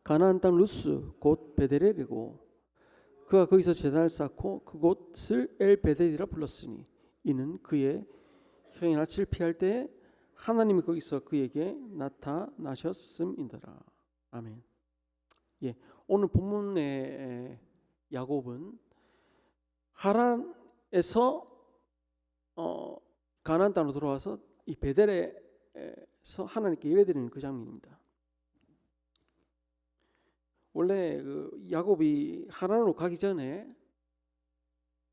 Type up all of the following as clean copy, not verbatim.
가나안 땅 루스 곧 베델엘이고 그가 거기서 제단을 쌓고 그곳을 엘 베델이라 불렀으니 이는 그의 형이 낯을 피할 때에 하나님이 거기서 그에게 나타나셨음이더라. 아멘. 예, 오늘 본문의 야곱은 하란에서 가나안 땅으로 돌아와서 이 베델에서 하나님께 예배드리는 그 장면입니다. 원래 그 야곱이 하란으로 가기 전에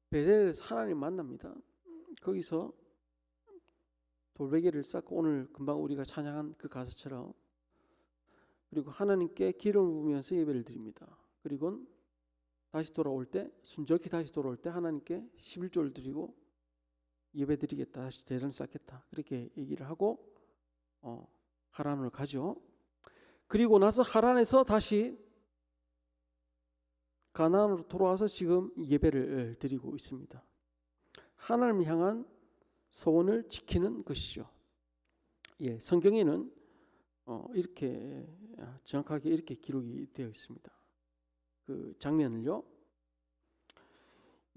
베델에서 하나님 만납니다. 거기서 돌베개를 쌓고 오늘 금방 우리가 찬양한 그 가사처럼 그리고 하나님께 기름을 부으면서 예배를 드립니다. 그리고 다시 돌아올 때 순적히 다시 돌아올 때 하나님께 11조를 드리고 예배 드리겠다, 다시 제단을 쌓겠다 그렇게 얘기를 하고 하란으로 가죠. 그리고 나서 하란에서 다시 가나안으로 돌아와서 지금 예배를 드리고 있습니다. 하나님을 향한 소원을 지키는 것이죠. 예, 성경에는 이렇게 정확하게 이렇게 기록이 되어 있습니다. 그 장면을요.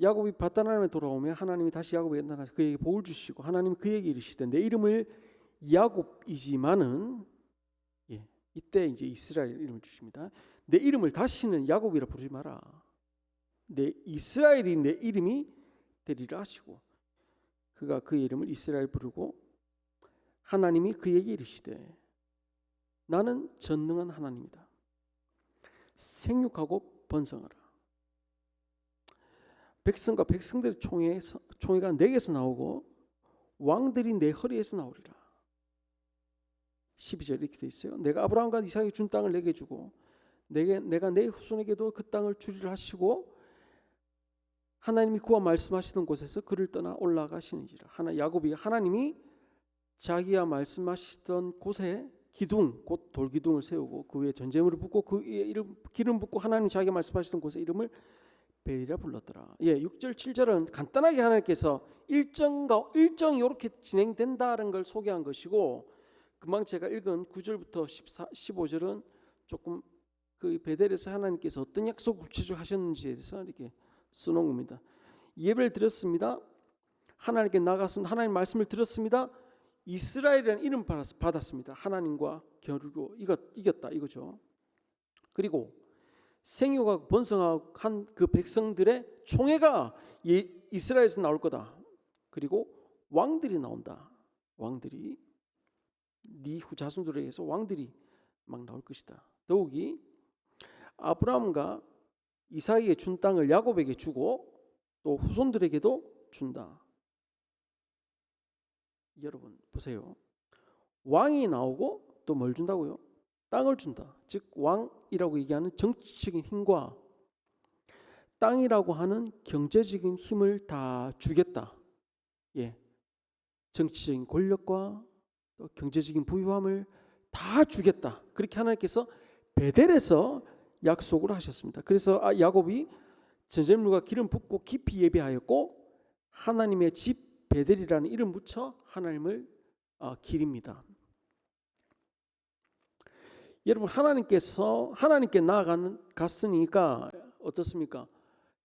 야곱이 밧단아람에 돌아오며 하나님이 다시 야곱에게 나타나서 그에게 복을 주시고 하나님이 그에게 이르시되 내 이름을 야곱이지만은 이때 이제 이스라엘 이름을 주십니다. 내 이름을 다시는 야곱이라 부르지 마라. 내 이스라엘이 내 이름이 되리라 하시고 그가 그의 이름을 이스라엘 부르고 하나님이 그에게 이르시되 나는 전능한 하나님이다. 생육하고 번성하라. 백성과 백성들의 총회가 내게서 나오고 왕들이 내 허리에서 나오리라. 12절 이렇게 돼 있어요. 내가 아브라함과 이삭에게 준 땅을 내게 주고 내가 내 후손에게도 그 땅을 주리라 하시고 하나님이 그와 말씀하시던 곳에서 그를 떠나 올라가시는지라. 야곱이 하나님이 자기와 말씀하시던 곳에 기둥 곧 돌기둥을 세우고 그 위에 전제물을 붓고 그 위에 이름 기름 붓고 하나님 자기가 말씀하시던 곳에 이름을 베리라 불렀더라. 6절 7절은 간단하게 하나님께서 일정이 이렇게 진행된다는 걸 소개한 것이고 금방 제가 읽은 9절부터 15절은 조금 그 베델에서 하나님께서 어떤 약속을 구체적으로 하셨는지에 대해서 이렇게 써놓은 겁니다. 예배를 드렸습니다. 하나님께 나갔습니다. 하나님 말씀을 들었습니다. 이스라엘이라는 이름 받았습니다. 하나님과 겨루고 이겼다 이거죠. 그리고 생육하고 번성하고 한 그 백성들의 총회가 이스라엘에서 나올 거다. 그리고 왕들이 나온다. 왕들이 네 후자손들에 의해서 왕들이 막 나올 것이다. 더욱이 아브라함과 이삭에게 준 땅을 야곱에게 주고 또 후손들에게도 준다. 여러분 보세요. 왕이 나오고 또 뭘 준다고요? 땅을 준다. 즉 왕이라고 얘기하는 정치적인 힘과 땅이라고 하는 경제적인 힘을 다 주겠다. 정치적인 권력과 또 경제적인 부유함을 다 주겠다. 그렇게 하나님께서 베델에서 약속을 하셨습니다. 그래서 야곱이 전제물과 기름 붓고 깊이 예배하였고 하나님의 집 베델이라는 이름 붙여 하나님을 기립니다. 여러분 하나님께 나아갔으니까 어떻습니까?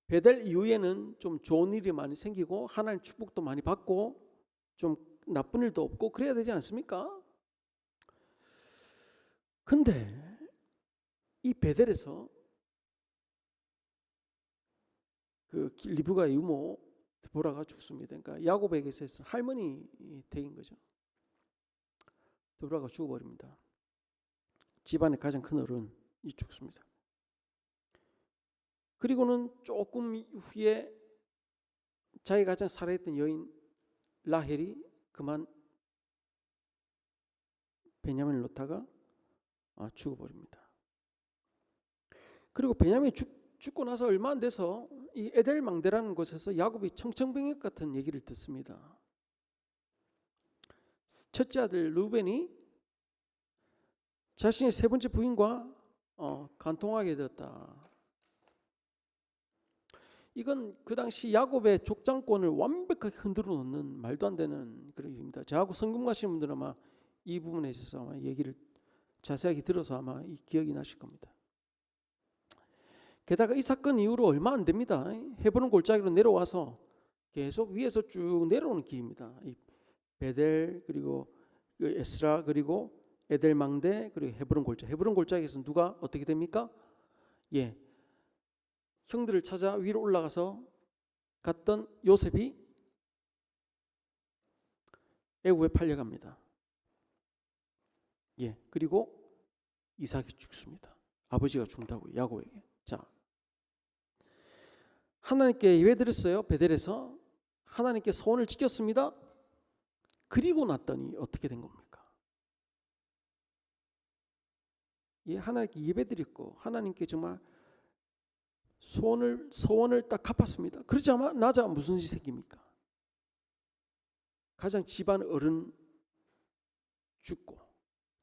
베델 이후에는 좀 좋은 일이 많이 생기고 하나님 축복도 많이 받고 좀 나쁜 일도 없고 그래야 되지 않습니까? 근데 이 베델에서 그 리브가의 이모 드보라가 죽습니다. 그러니까 야곱에게서 할머니 댁인 거죠. 드보라가 죽어버립니다. 집안의 가장 큰 어른이 죽습니다. 그리고는 조금 후에 자기가 가장 사랑했던 여인 라헬이 그만 베냐민을 놓다가 죽어버립니다. 그리고 베냐민이 죽고 나서 얼마 안 돼서 이 에델망대라는 곳에서 야곱이 청천벽력 같은 얘기를 듣습니다. 첫째 아들 루벤이 자신의 세 번째 부인과 간통하게 되었다. 이건 그 당시 야곱의 족장권을 완벽하게 흔들어 놓는 말도 안 되는 그런 일입니다. 저하고 성경 가시는 분들은 아마 이 부분에 있어서 아마 얘기를 자세하게 들어서 아마 이 기억이 나실 겁니다. 게다가 이 사건 이후로 얼마 안 됩니다. 헤브론 골짜기로 내려와서 계속 위에서 쭉 내려오는 길입니다. 이 베델 그리고 에스라 그리고 에델 망대 그리고 헤브론 골짜기. 헤브론 골짜기에서 누가 어떻게 됩니까? 예, 형들을 찾아 위로 올라가서 갔던 요셉이 애굽에 팔려갑니다. 예, 그리고 이삭이 죽습니다. 아버지가 죽는다고요, 야곱에게. 자, 하나님께 예배드렸어요. 베델에서 하나님께 소원을 지켰습니다. 그리고 났더니 어떻게 된 겁니까? 예, 하나님께 예배드렸고 하나님께 정말 소원을 딱 갚았습니다. 그러자마자 무슨 짓이 생깁니까? 가장 집안 어른 죽고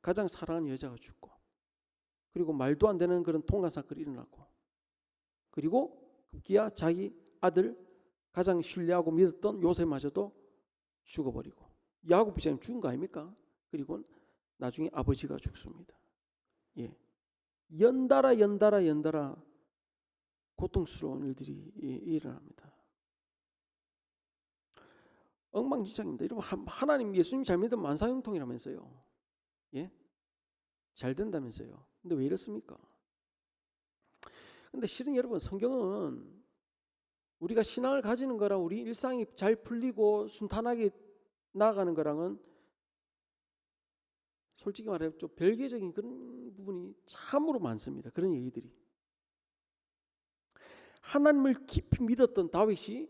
가장 사랑하는 여자가 죽고 그리고 말도 안 되는 그런 통관 사건이 일어나고 그리고 급기야 자기 아들 가장 신뢰하고 믿었던 요셉마저도 죽어버리고 야곱 부장님 죽은 거 아닙니까? 그리고 나중에 아버지가 죽습니다. 예, 연달아 고통스러운 일들이 일어납니다. 엉망진창입니다. 여러분, 하나님 예수님 잘 믿으면 만사형통이라면서요. 예, 잘 된다면서요. 근데 왜 이렇습니까? 근데 실은 여러분, 성경은 우리가 신앙을 가지는 거랑 우리 일상이 잘 풀리고 순탄하게 나아가는 거랑은 솔직히 말해 좀 별개적인 그런 부분이 참으로 많습니다. 그런 얘기들이. 하나님을 깊이 믿었던 다윗이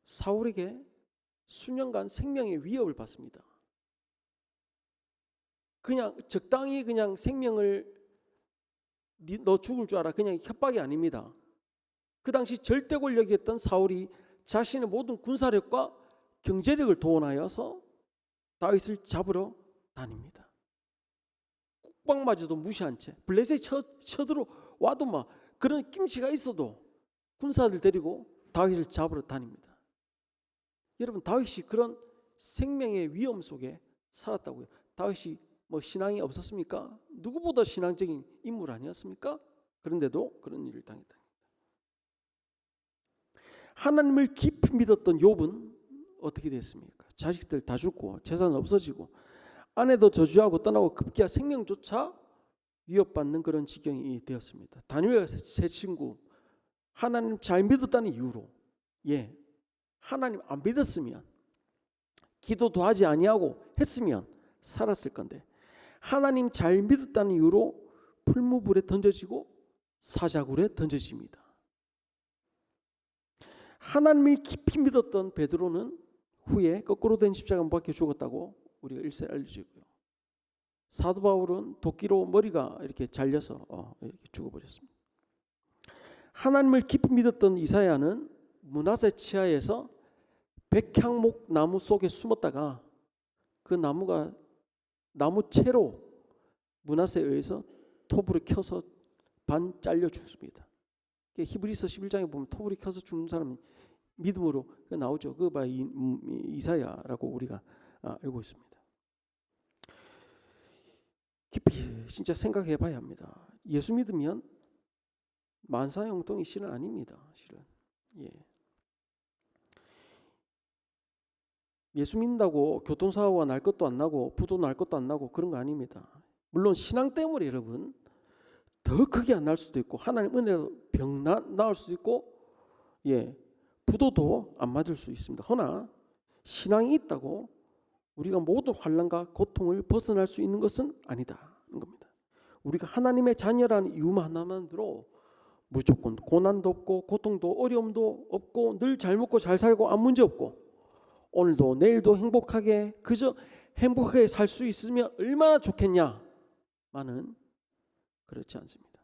사울에게 수년간 생명의 위협을 받습니다. 그냥 적당히 그냥 생명을 너 죽을 줄 알아 그냥 협박이 아닙니다. 그 당시 절대 권력이었던 사울이 자신의 모든 군사력과 경제력을 동원하여서 다윗을 잡으러 다닙니다. 국방마저도 무시한 채 블레셋이 쳐들어와도 막 그런 김치가 있어도 군사들 데리고 다윗을 잡으러 다닙니다. 여러분, 다윗이 그런 생명의 위험 속에 살았다고요. 다윗이 뭐 신앙이 없었습니까? 누구보다 신앙적인 인물 아니었습니까? 그런데도 그런 일을 당했다. 하나님을 깊이 믿었던 욥은 어떻게 됐습니까? 자식들 다 죽고 재산 없어지고 아내도 저주하고 떠나고 급기야 생명조차 위협받는 그런 지경이 되었습니다. 다니엘과 세 친구 하나님 잘 믿었다는 이유로 하나님 안 믿었으면 기도도 하지 아니하고 했으면 살았을 건데 하나님 잘 믿었다는 이유로 풀무불에 던져지고 사자굴에 던져집니다. 하나님을 깊이 믿었던 베드로는 후에 거꾸로 된 십자가 못 박혀 죽었다고 우리가 일세 알려지고요. 사도 바울은 도끼로 머리가 이렇게 잘려서 이렇게 죽어버렸습니다. 하나님을 깊이 믿었던 이사야는 므낫세 치하에서 백향목 나무 속에 숨었다가 그 나무가 나무채로 므낫세에 의해서 톱으로 켜서 반 잘려 죽습니다. 히브리서 11장에 보면 톱으로 켜서 죽는 사람은 믿음으로 나오죠. 그거 봐 이사야라고 우리가 알고 있습니다. 깊이 진짜 생각해 봐야 합니다. 예수 믿으면 만사형통이 실은 아닙니다. 실은 예수 믿는다고 교통사고가 날 것도 안 나고 부도 날 것도 안 나고 그런 거 아닙니다. 물론 신앙 때문에 여러분 더 크게 안 날 수도 있고 하나님 은혜로 병 나을 수도 있고 부도도 안 맞을 수 있습니다. 허나 신앙이 있다고 우리가 모든 환난과 고통을 벗어날 수 있는 것은 아니다는 겁니다. 우리가 하나님의 자녀라는 이유만 하나만으로 무조건 고난도 없고 고통도 어려움도 없고 늘 잘 먹고 잘 살고 아무 문제 없고 오늘도 내일도 행복하게 그저 행복하게 살 수 있으면 얼마나 좋겠냐마는 그렇지 않습니다.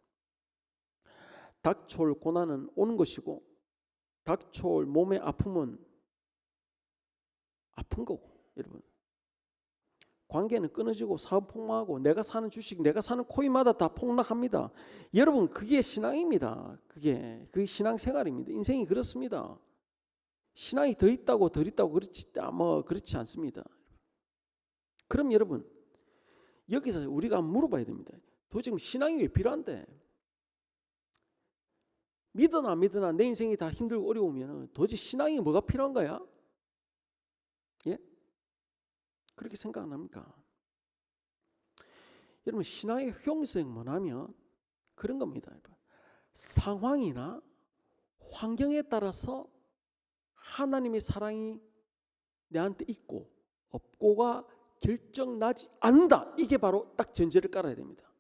닥쳐올 고난은 오는 것이고 닥쳐올 몸의 아픔은 아픈 거고 여러분 관계는 끊어지고 사업 폭망하고 내가 사는 주식 내가 사는 코인마다 다 폭락합니다. 여러분 그게 신앙입니다. 그게 신앙생활입니다. 인생이 그렇습니다. 신앙이 더 있다고 덜 있다고 그렇지 않습니다. 그럼 여러분 여기서 우리가 물어봐야 됩니다. 도대체 신앙이 왜 필요한데? 믿으나 안 믿으나 내 인생이 다 힘들고 어려우면 도대체 신앙이 뭐가 필요한 거야? 예? 그렇게 생각 안 합니까? 여러분, 신앙의 효용성이 뭐냐면 그런 겁니다. 상황이나 환경에 따라서 하나님의 사랑이 내한테 있고 없고가 결정나지 않는다. 이게 바로 딱 전제를 깔아야 됩니다.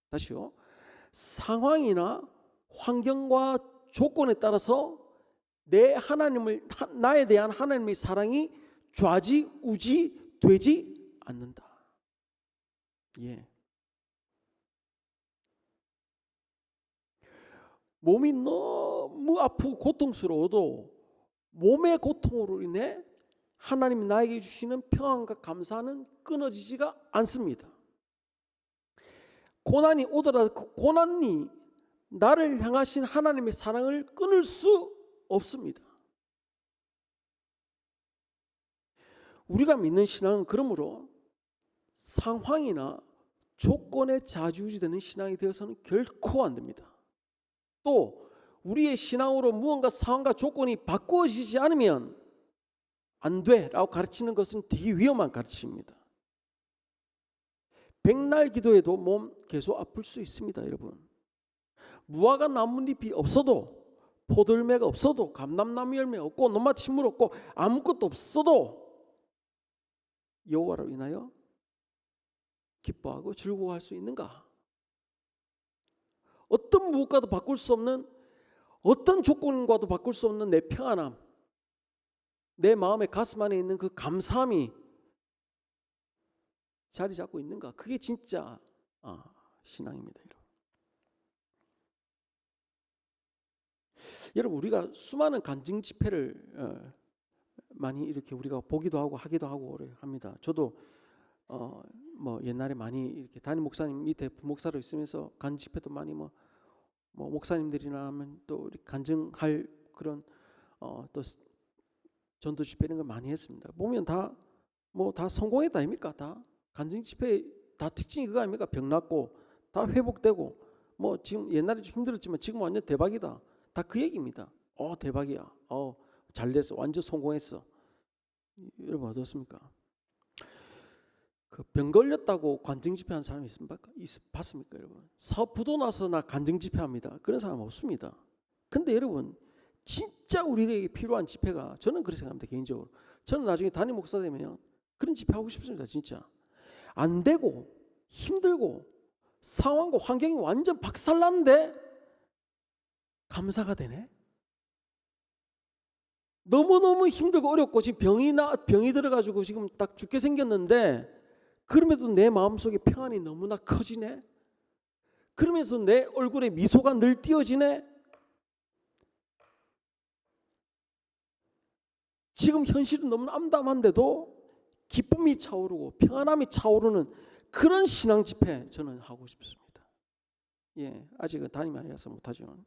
다시요. 상황이나 환경과 조건에 따라서 나에 대한 하나님의 사랑이 좌지우지 되지 않는다. 예. 몸이 너무 아프고 고통스러워도 몸의 고통으로 인해 하나님이 나에게 주시는 평안과 감사는 끊어지지가 않습니다. 고난이 오더라도 그 고난이 나를 향하신 하나님의 사랑을 끊을 수 없습니다. 우리가 믿는 신앙은 그러므로 상황이나 조건에 좌지우지되는 신앙이 되어서는 결코 안 됩니다. 또 우리의 신앙으로 무언가 상황과 조건이 바꾸어지지 않으면 안 돼라고 가르치는 것은 되게 위험한 가르침입니다. 백날 기도해도 몸 계속 아플 수 있습니다, 여러분. 무화과 나뭇잎이 없어도, 포도열매가 없어도, 감람나무 열매 없고, 논밭 식물 없고, 아무것도 없어도 여호와로 인하여 기뻐하고 즐거워할 수 있는가? 어떤 무엇과도 바꿀 수 없는, 어떤 조건과도 바꿀 수 없는 내 평안함, 내 마음의 가슴 안에 있는 그 감사함이 자리 잡고 있는가? 그게 진짜 신앙입니다. 여러분, 우리가 수많은 간증 집회를 많이 이렇게 우리가 보기도 하고 하기도 하고 합니다. 저도 뭐 옛날에 많이 이렇게 담임 목사님 밑에 부목사로 있으면서 간증 집회도 많이 뭐 목사님들이나 하면 또 간증할 그런 또 전도 집회 이런 걸 많이 했습니다. 보면 다 성공했다 아닙니까? 다 간증 집회 다 특징이 그거 아닙니까? 병 낫고 다 회복되고 뭐 지금 옛날에 좀 힘들었지만 지금 완전 대박이다. 다 그 얘기입니다. 대박이야. 잘 됐어. 완전 성공했어. 여러분 어떻습니까? 그 병 걸렸다고 간증 집회한 사람이 봤습니까, 여러분? 사업 부도 나서 나 간증 집회합니다. 그런 사람 없습니다. 근데 여러분, 진짜 우리에게 필요한 집회가, 저는 그렇게 생각합니다, 개인적으로. 저는 나중에 담임 목사 되면 그런 집회 하고 싶습니다, 진짜. 안 되고 힘들고 상황과 환경이 완전 박살났는데 감사가 되네. 너무너무 힘들고 어렵고 지금 병이 들어가지고 지금 딱 죽게 생겼는데 그럼에도 내 마음속에 평안이 너무나 커지네. 그러면서 내 얼굴에 미소가 늘 띄어지네. 지금 현실은 너무 암담한데도 기쁨이 차오르고 평안함이 차오르는 그런 신앙 집회 저는 하고 싶습니다. 아직은 담임이 아니라서 못하지만.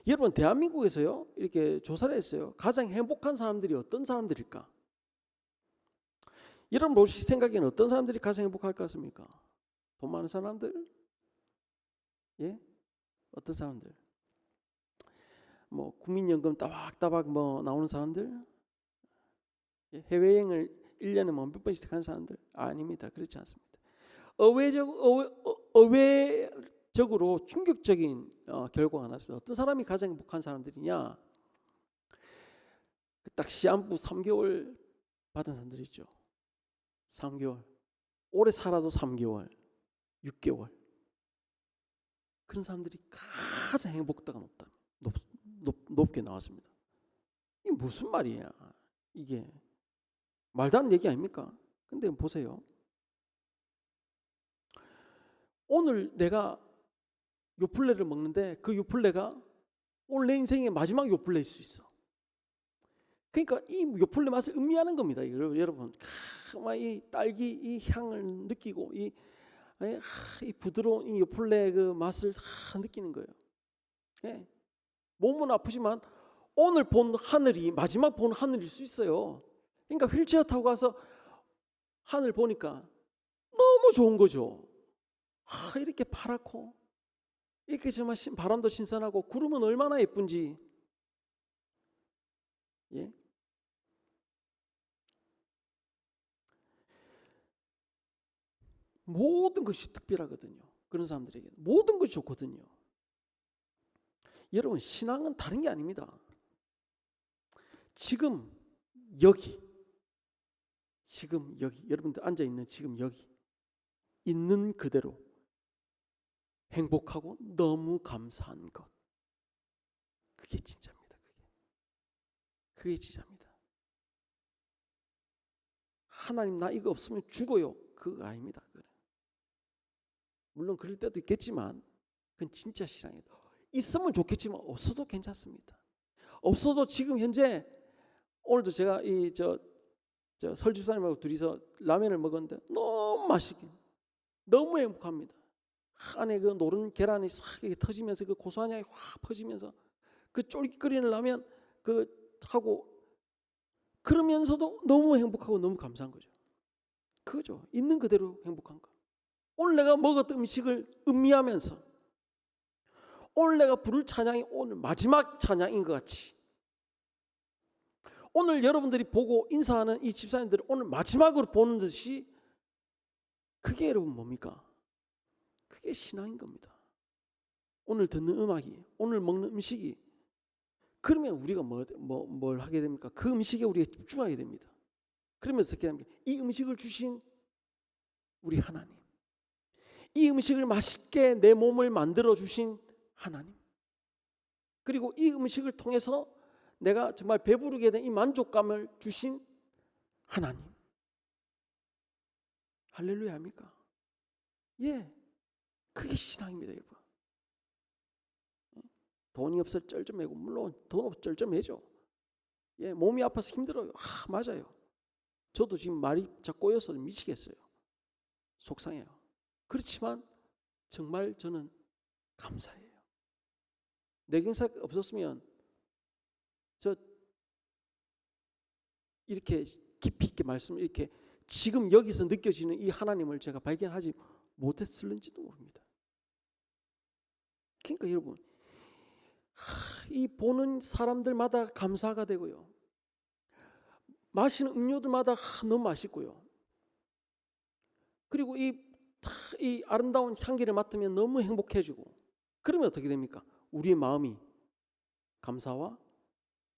여러분, 대한민국에서요 이렇게 조사를 했어요. 가장 행복한 사람들이 어떤 사람들일까? 여러분 보실 생각에는 어떤 사람들이 가장 행복할 것 같습니까? 돈 많은 사람들? 어떤 사람들? 뭐 국민연금 따박따박 뭐 나오는 사람들? 해외여행을 1년에 뭐 몇 번씩 하는 사람들? 아닙니다. 그렇지 않습니다. 의외적으로 충격적인 결과가 났습니다. 어떤 사람이 가장 행복한 사람들이냐? 딱 시한부 3개월 받은 사람들이 있죠. 3개월. 오래 살아도 3개월, 6개월. 그런 사람들이 가장 행복도가 높게 나왔습니다. 이게 무슨 말이야? 이게 말도 안 되는 얘기 아닙니까? 근데 보세요. 오늘 내가 요플레를 먹는데 그 요플레가 오늘 내 인생의 마지막 요플레일 수 있어. 그러니까 이 요플레 맛을 음미하는 겁니다. 여러분, 이 딸기 이 향을 느끼고 이 부드러운 이 요플레 그 맛을 느끼는 거예요. 몸은 아프지만 오늘 본 하늘이 마지막 본 하늘일 수 있어요. 그러니까 휠체어 타고 가서 하늘 보니까 너무 좋은 거죠. 이렇게 파랗고 이렇게 정말 바람도 신선하고 구름은 얼마나 예쁜지. 예? 모든 것이 특별하거든요. 그런 사람들에게 모든 것이 좋거든요. 여러분, 신앙은 다른 게 아닙니다. 지금 여기 여러분들 앉아있는 지금 여기 있는 그대로 행복하고 너무 감사한 것, 그게 진짜입니다. 그게 진짜입니다. 하나님, 나 이거 없으면 죽어요, 그거 아닙니다. 물론 그럴 때도 있겠지만 그건 진짜 신앙이에요. 있으면 좋겠지만 없어도 괜찮습니다. 없어도 지금 현재, 오늘도 제가 저 설집사님하고 둘이서 라면을 먹었는데 너무 맛있게, 너무 행복합니다. 안에 그 노른 계란이 싹 터지면서 그 고소한 향이 확 퍼지면서 그 쫄깃거리는 라면 하고, 그러면서도 너무 행복하고 너무 감사한 거죠. 그거죠. 있는 그대로 행복한 거. 오늘 내가 먹었던 음식을 음미하면서 오늘 내가 부를 찬양이 오늘 마지막 찬양인 것 같이, 오늘 여러분들이 보고 인사하는 이 집사님들을 오늘 마지막으로 보는 듯이, 그게 여러분 뭡니까? 그게 신앙인 겁니다. 오늘 듣는 음악이, 오늘 먹는 음식이, 그러면 우리가 뭘 하게 됩니까? 그 음식에 우리가 집중하게 됩니다. 그러면서 어떻게 합니까? 이 음식을 주신 우리 하나님, 이 음식을 맛있게 내 몸을 만들어 주신 하나님, 그리고 이 음식을 통해서 내가 정말 배부르게 된 이 만족감을 주신 하나님. 할렐루야 합니까? 예, 그게 신앙입니다, 여러분. 돈이 없어 쩔쩔매고, 물론 돈 없어 쩔쩔매죠. 예, 몸이 아파서 힘들어요. 맞아요. 저도 지금 말이 자꾸 꼬여서 미치겠어요. 속상해요. 그렇지만 정말 저는 감사해요. 뇌경색 없었으면 저 이렇게 깊이 있게 말씀을 이렇게 지금 여기서 느껴지는 이 하나님을 제가 발견하지 못했을는지도 모릅니다. 그러니까 여러분, 이 보는 사람들마다 감사가 되고요, 마시는 음료들마다 너무 맛있고요, 그리고 이 아름다운 향기를 맡으면 너무 행복해지고, 그러면 어떻게 됩니까? 우리의 마음이 감사와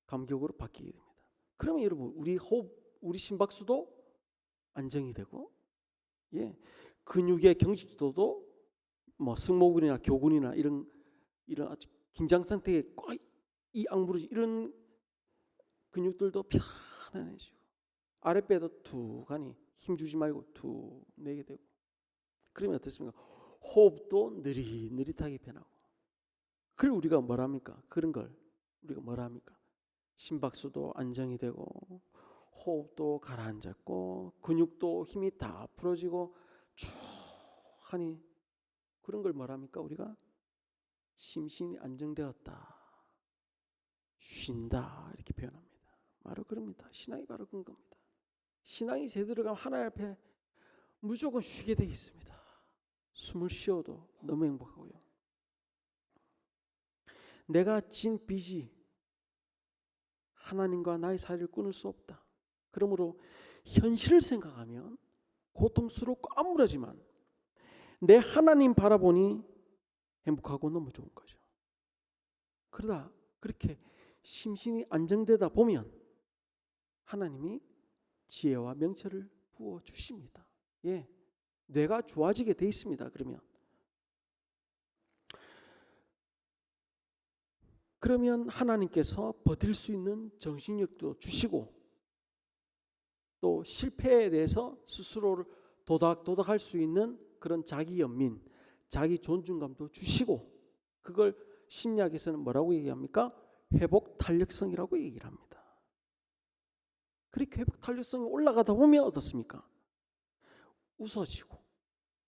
감격으로 바뀌게 됩니다. 그러면 여러분, 우리 호흡, 우리 심박수도 안정이 되고, 예, 근육의 경직도도 승모근이나 교근이나 이런 아주 긴장 상태에 이 악무르지 이런 근육들도 편안해지고, 아랫배도 툭 하니 힘주지 말고 툭 내게 되고, 그러면 어떻습니까? 호흡도 느릿느릿하게 변하고. 그걸 우리가 뭐라 합니까? 그런 걸 우리가 뭐라 합니까? 심박수도 안정이 되고, 호흡도 가라앉았고, 근육도 힘이 다 풀어지고 쭉 하니, 그런 걸 뭐라 합니까? 우리가 심신이 안정되었다, 쉰다, 이렇게 표현합니다. 바로 그럽니다. 신앙이 바로 그런 겁니다. 신앙이 제대로 가면 하나님 앞에 무조건 쉬게 되어 있습니다. 숨을 쉬어도 너무 행복하고요. 내가 진 빚이 하나님과 나의 사이를 끊을 수 없다. 그러므로 현실을 생각하면 고통스럽고 암울하지만 내 하나님 바라보니 행복하고 너무 좋은 거죠. 그러다 그렇게 심신이 안정되다 보면 하나님이 지혜와 명철을 부어 주십니다. 예, 뇌가 좋아지게 돼 있습니다. 그러면 하나님께서 버틸 수 있는 정신력도 주시고, 또 실패에 대해서 스스로를 도닥도닥할 수 있는 그런 자기 연민, 자기 존중감도 주시고, 그걸 심리학에서는 뭐라고 얘기합니까? 회복 탄력성이라고 얘기를 합니다. 그렇게 회복 탄력성이 올라가다 보면 어떻습니까? 웃어지고,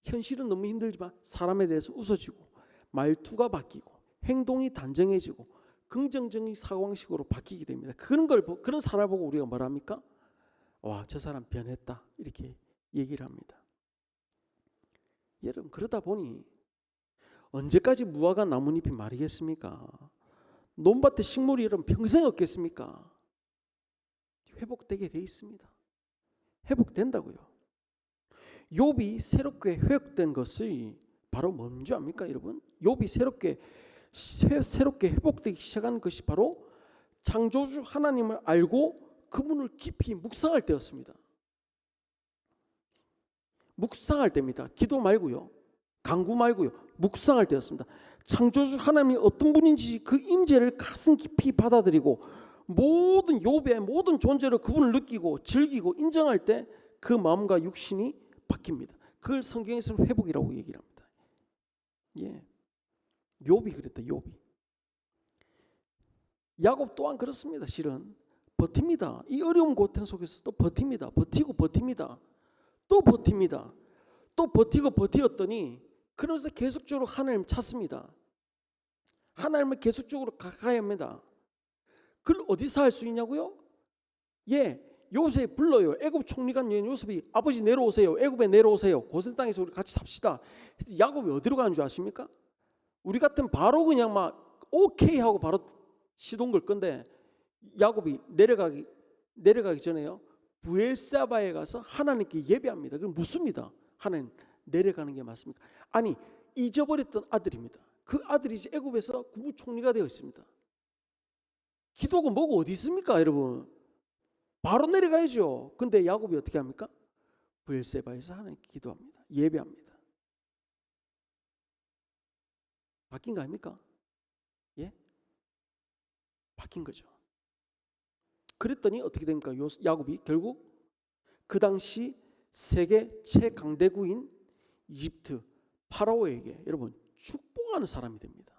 현실은 너무 힘들지만 사람에 대해서 웃어지고, 말투가 바뀌고, 행동이 단정해지고, 긍정적인 사고방식으로 바뀌게 됩니다. 그런 사람을 보고 우리가 뭐라 합니까? 와, 저 사람 변했다, 이렇게 얘기를 합니다. 여러분, 그러다 보니 언제까지 무화과 나뭇잎이 마르겠습니까? 논밭에 식물이 여러분 평생 없겠습니까? 회복되게 돼 있습니다. 회복된다고요. 욥이 새롭게 회복된 것이 바로 뭔지 압니까, 여러분? 욥이 새롭게 회복되기 시작한 것이 바로 창조주 하나님을 알고 그분을 깊이 묵상할 때였습니다. 묵상할 때입니다. 기도 말고요, 간구 말고요, 묵상할 때였습니다. 창조주 하나님이 어떤 분인지 그 임재를 가슴 깊이 받아들이고 모든 욥의 모든 존재로 그분을 느끼고 즐기고 인정할 때 그 마음과 육신이 바뀝니다. 그걸 성경에서는 회복이라고 얘기를 합니다. 예, 욥이 그랬다. 욥이. 야곱 또한 그렇습니다. 실은 버팁니다. 이 어려운 고통 속에서 또 버팁니다. 버티고 버팁니다. 또 버팁니다. 또 버티고 버티었더니 그러면서 계속적으로 하나님을 찾습니다. 하나님을 계속적으로 가까이 합니다. 그걸 어디서 할 수 있냐고요? 예, 요셉이 불러요. 애굽 총리가 요셉이 아버지 내려오세요. 애굽에 내려오세요. 고센 땅에서 우리 같이 삽시다. 야곱이 어디로 가는 줄 아십니까? 우리 같은 바로 그냥 막 오케이 하고 바로 시동 걸 건데 야곱이 내려가기 전에요. 브엘사바에 가서 하나님께 예배합니다. 그럼 묻습니다. 하나님, 내려가는 게 맞습니까? 아니, 잊어버렸던 아들입니다. 그 아들이 이제 애굽에서 국무총리가 되어 있습니다. 기도가 뭐고 어디 있습니까, 여러분? 바로 내려가야죠. 근데 야곱이 어떻게 합니까? 브엘세바에서 하나님께 기도합니다. 예배합니다. 바뀐 거 아닙니까? 예? 바뀐 거죠. 그랬더니 어떻게 됩니까? 야곱이 결국 그 당시 세계 최강대국인 이집트 파라오에게 여러분 축복하는 사람이 됩니다.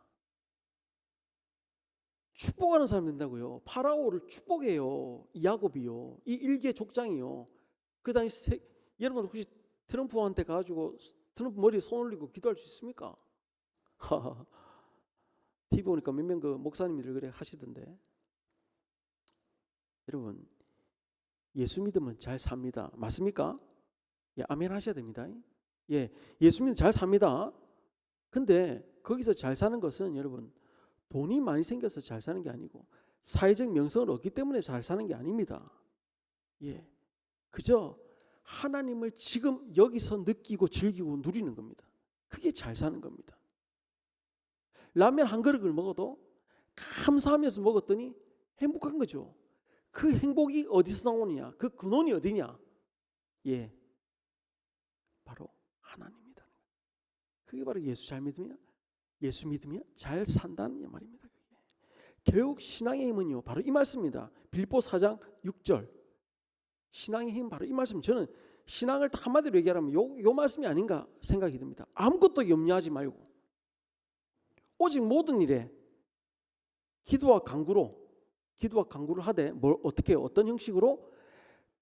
축복하는 사람이 된다고요. 파라오를 축복해요. 이 야곱이요. 이 일개 족장이요. 그 당시 여러분 혹시 트럼프한테 가가지고 트럼프 머리에 손 올리고 기도할 수 있습니까? TV 보니까 몇 명 그 목사님들 그래 하시던데. 여러분 예수 믿으면 잘 삽니다. 맞습니까? 예, 아멘 하셔야 됩니다. 예, 예수 믿으면 잘 삽니다. 근데 거기서 잘 사는 것은 여러분 돈이 많이 생겨서 잘 사는 게 아니고 사회적 명성을 얻기 때문에 잘 사는 게 아닙니다. 예, 그저 하나님을 지금 여기서 느끼고 즐기고 누리는 겁니다. 그게 잘 사는 겁니다. 라면 한 그릇을 먹어도 감사하면서 먹었더니 행복한 거죠. 그 행복이 어디서 나오느냐? 그 근원이 어디냐? 예, 바로 하나님이다. 그게 바로 예수 믿으면 잘 산다는 말입니다. 결국 신앙의 힘은요, 바로 이 말씀입니다. 빌립보 4장 6절. 신앙의 힘 바로 이 말씀. 저는 신앙을 딱 한마디로 얘기하면 요 말씀이 아닌가 생각이 듭니다. 아무것도 염려하지 말고 오직 모든 일에 기도와 간구를 하되 어떻게 어떤 형식으로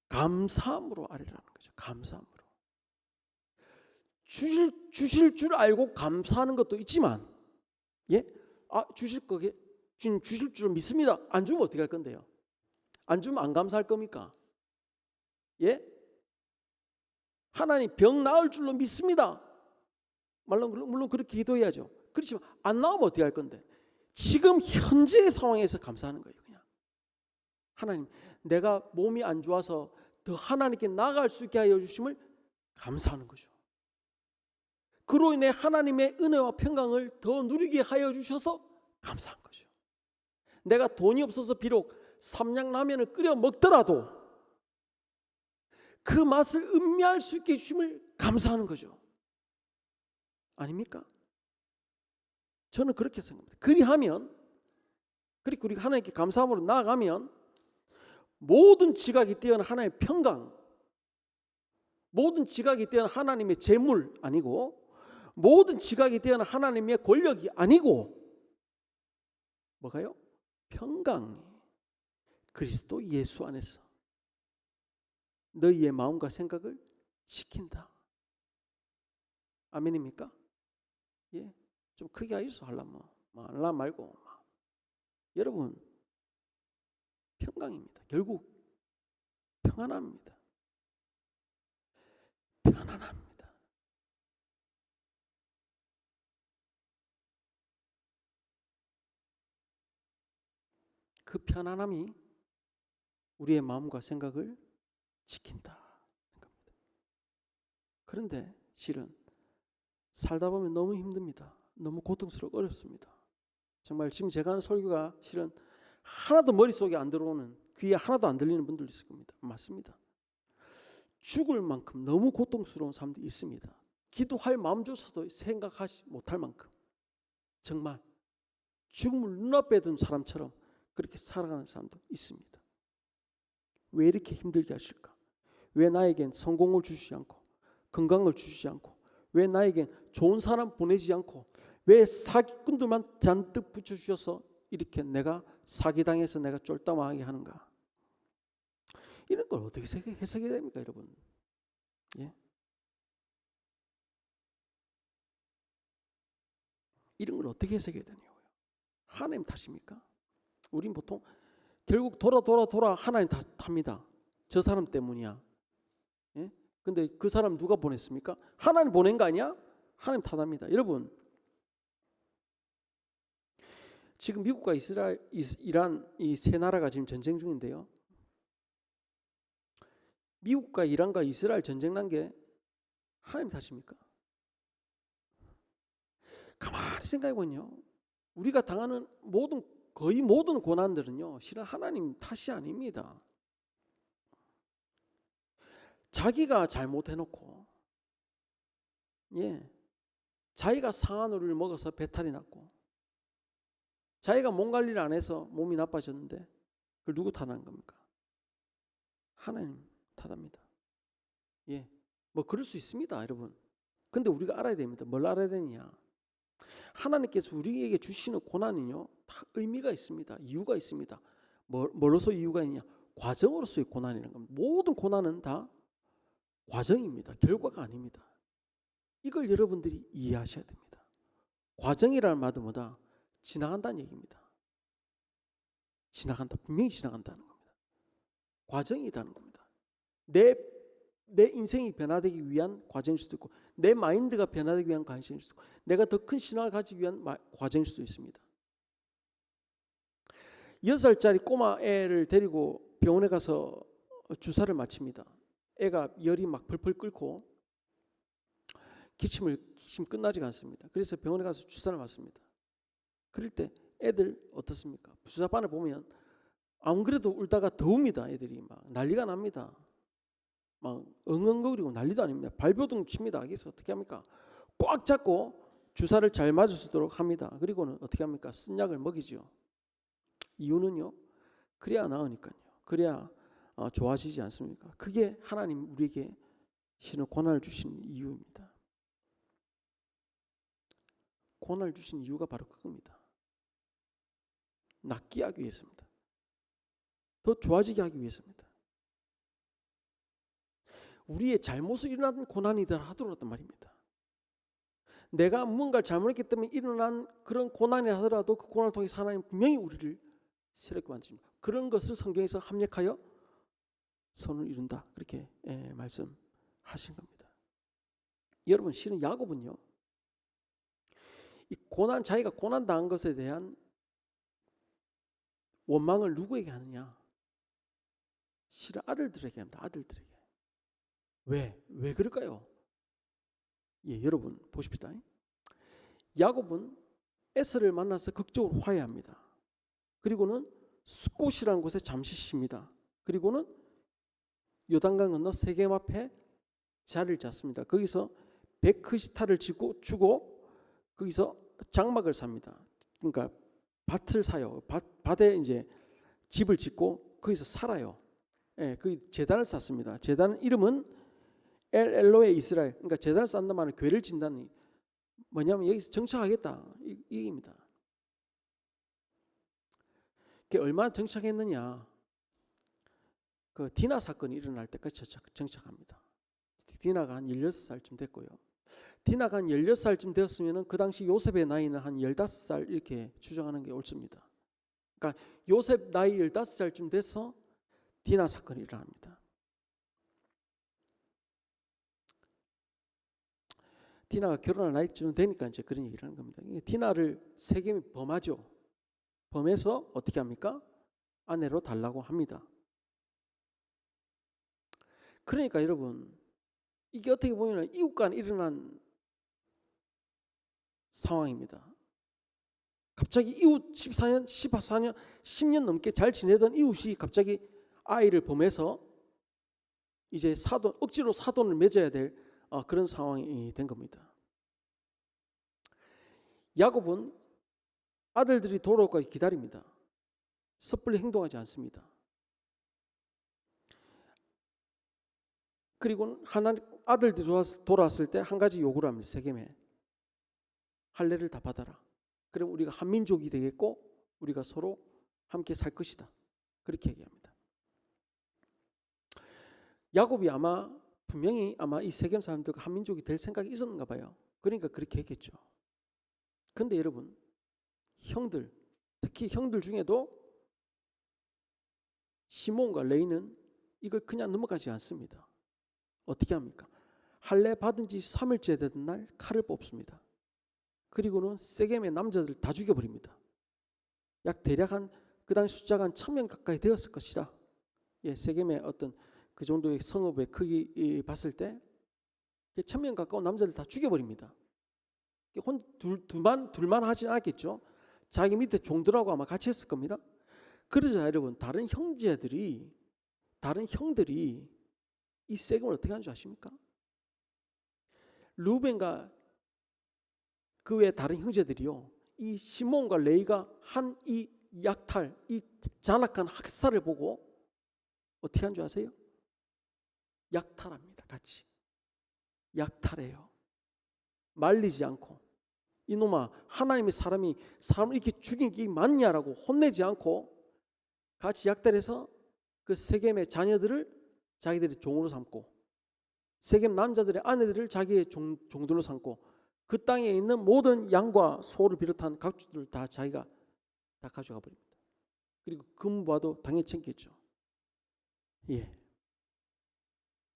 감사함으로 아뢰라는 거죠. 감사함으로. 주실 줄 알고 감사하는 것도 있지만, 예, 주실 줄 믿습니다. 안 주면 어떻게 할 건데요? 안 주면 안 감사할 겁니까? 예, 하나님 병 나을 줄로 믿습니다. 물론 그렇게 기도해야죠. 그렇지만 안 나오면 어떻게 할 건데? 지금 현재의 상황에서 감사하는 거예요. 그냥 하나님, 내가 몸이 안 좋아서 더 하나님께 나아갈 수 있게 하여 주심을 감사하는 거죠. 그로 인해 하나님의 은혜와 평강을 더 누리게 하여 주셔서 감사한 거죠. 내가 돈이 없어서 비록 삼양라면을 끓여 먹더라도 그 맛을 음미할 수 있게 해주심을 감사하는 거죠. 아닙니까? 저는 그렇게 생각합니다. 그리고 우리가 하나님께 감사함으로 나아가면 모든 지각이 뛰어난 하나님의 평강, 모든 지각이 뛰어난 하나님의 재물 아니고, 모든 지각이 뛰어난 하나님의 권력이 아니고, 뭐가요? 평강이 그리스도 예수 안에서 너희의 마음과 생각을 지킨다. 아멘입니까? 예, 좀 크게 하이소 하려면 말라 말고 여러분 평강입니다. 결국 평안합니다. 편안합니다. 그 편안함이 우리의 마음과 생각을 지킨다. 그런데 실은 살다 보면 너무 힘듭니다. 너무 고통스럽고 어렵습니다. 정말 지금 제가 하는 설교가 실은 하나도 머릿속에 안 들어오는, 귀에 하나도 안 들리는 분들도 있을 겁니다. 맞습니다. 죽을 만큼 너무 고통스러운 사람들이 있습니다. 기도할 마음 줘서도 생각하지 못할 만큼 정말 죽음을 눈앞에 둔 사람처럼 그렇게 살아가는 사람도 있습니다. 왜 이렇게 힘들게 하실까? 왜 나에겐 성공을 주시지 않고 건강을 주시지 않고, 왜 나에겐 좋은 사람 보내지 않고, 왜 사기꾼들만 잔뜩 붙여주셔서 이렇게 내가 사기당해서 내가 쫄딱망하게 하는가? 이런 걸 어떻게 해석해야 됩니까, 여러분? 예? 이런 걸 어떻게 해석해야 되냐고요? 하나님 탓입니까? 우린 보통 결국 돌아 하나님 탓합니다. 저 사람 때문이야. 예? 근데 그 사람 누가 보냈습니까? 하나님 보낸 거 아니야? 하나님 탓합니다. 여러분, 지금 미국과 이스라엘, 이란 이 세 나라가 지금 전쟁 중인데요. 미국과 이란과 이스라엘 전쟁 난 게 하나님 탓입니까? 가만히 생각해보면요, 우리가 당하는 거의 모든 고난들은요, 실은 하나님 탓이 아닙니다. 자기가 잘못해놓고, 자기가 상한 우리를 먹어서 배탈이 났고, 자기가 몸 관리를 안 해서 몸이 나빠졌는데, 그걸 누구 탓하는 겁니까? 하나님 탓합니다. 뭐 그럴 수 있습니다, 여러분. 근데 우리가 알아야 됩니다. 뭘 알아야 되느냐? 하나님께서 우리에게 주시는 고난은요, 다 의미가 있습니다. 이유가 있습니다. 뭐로서 이유가 있냐? 과정으로서의 고난이라는 겁니다. 모든 고난은 다 과정입니다. 결과가 아닙니다. 이걸 여러분들이 이해하셔야 됩니다. 과정이라는 말은 뭐다? 지나간다는 얘기입니다. 지나간다. 분명히 지나간다는 겁니다. 과정이라는 겁니다. 내 인생이 변화되기 위한 과정일 수도 있고, 내 마인드가 변화되기 위한 과정일 수도 있고, 내가 더 큰 신앙을 가지기 위한 과정일 수도 있습니다. 6살짜리 꼬마 애를 데리고 병원에 가서 주사를 맞춥니다. 애가 열이 막 펄펄 끓고 기침 끝나지가 않습니다. 그래서 병원에 가서 주사를 맞습니다. 그럴 때 애들 어떻습니까? 주사바늘 보면 안 그래도 울다가 더 웁니다. 애들이 막 난리가 납니다. 막 엉엉거리고 난리도 아닙니다. 발버둥 칩니다. 그래서 어떻게 합니까? 꽉 잡고 주사를 잘 맞을 수 있도록 합니다. 그리고는 어떻게 합니까? 쓴 약을 먹이죠. 이유는요, 그래야 나으니까요. 그래야 좋아지지 않습니까? 그게 하나님 우리에게 신의 고난을 주신 이유입니다. 고난을 주신 이유가 바로 그겁니다. 낫게 하기 위해서입니다. 더 좋아지게 하기 위해서입니다. 우리의 잘못으로 일어난 고난이다 하더라도 말입니다. 내가 무언가를 잘못했기 때문에 일어난 그런 고난이 하더라도 그 고난을 통해 하나님 분명히 우리를 새롭게 만드십니다. 그런 것을 성경에서 합력하여 선을 이룬다, 그렇게 말씀하신 겁니다. 여러분, 실은 야곱은요, 이 자기가 고난 당한 것에 대한 원망을 누구에게 하느냐? 실은 아들들에게 합니다. 아들들에게. 왜 그럴까요? 여러분 보십시다. 야곱은 에서를 만나서 극적으로 화해합니다. 그리고는 숫곳이라는 곳에 잠시 쉽니다. 그리고는 요단강 건너 세겜 앞에 자리를 잡습니다. 거기서 베크시타를 주고 거기서 장막을 삽니다. 그러니까 밭을 사요. 밭에 이제 집을 짓고 거기서 살아요. 그 제단을 쌓습니다. 제단 이름은 엘 엘로에 이스라엘. 그러니까 제단을 쌓는다 말은 교회를 짓는다는, 뭐냐면 여기서 정착하겠다 이 얘기입니다. 그게 얼마나 정착했느냐? 그 디나 사건이 일어날 때까지 정착합니다. 디나가 한 16살쯤 됐고요. 디나가 한 16살쯤 되었으면 그 당시 요셉의 나이는 한 15살 이렇게 추정하는 게 옳습니다. 그러니까 요셉 나이 15살쯤 돼서 디나 사건이 일어납니다. 디나가 결혼할 나이쯤 되니까 이제 그런 얘기를 하는 겁니다. 디나를 세겜이 범하죠. 범해서 어떻게 합니까? 아내로 달라고 합니다. 그러니까 여러분, 이게 어떻게 보면 이웃 간에 일어난 상황입니다. 갑자기 이웃 14년, 14년, 10년 넘게 잘 지내던 이웃이 갑자기 아이를 범해서 이제 억지로 사돈을 맺어야 될 그런 상황이 된 겁니다. 야곱은 아들들이 돌아올까지 기다립니다. 섣불리 행동하지 않습니다. 그리고 아들들이 돌아왔을 때 한 가지 요구를 합니다. 세겜에 할례를 다 받아라. 그럼 우리가 한 민족이 되겠고 우리가 서로 함께 살 것이다. 그렇게 얘기합니다. 야곱이 분명히 이 세겜 사람들과 한 민족이 될 생각이 있었는가 봐요. 그러니까 그렇게 했겠죠. 그런데 여러분, 특히 형들 중에도 시몬과 레이는 이걸 그냥 넘어가지 않습니다. 어떻게 합니까? 할례 받은 지 3일째 되던 날 칼을 뽑습니다. 그리고는 세겜의 남자들 다 죽여버립니다. 대략 그 당시 숫자가 한 1000명 가까이 되었을 것이다. 세겜의 어떤 그 정도의 성읍의 크기 봤을 때 1000명 가까운 남자들 다 죽여버립니다. 둘만 하진 않겠죠. 자기 밑에 종들하고 아마 같이 했을 겁니다. 그러자 여러분, 다른 형들이 이 세겜을 어떻게 하는 줄 아십니까? 루벤과 그 외 다른 형제들이요, 이 시몬과 레이가 한 이 약탈, 이 잔악한 학살을 보고 어떻게 한 줄 아세요? 약탈합니다. 같이 약탈해요. 말리지 않고, 이놈아, 하나님의 사람을 이렇게 죽인 게 맞냐라고 혼내지 않고 같이 약탈해서 그 세겜의 자녀들을 자기들의 종으로 삼고, 세겜 남자들의 아내들을 자기의 종들로 삼고, 그 땅에 있는 모든 양과 소를 비롯한 각주들 다 자기가 다 가져가 버립니다. 그리고 금과도 당연히 챙겼죠.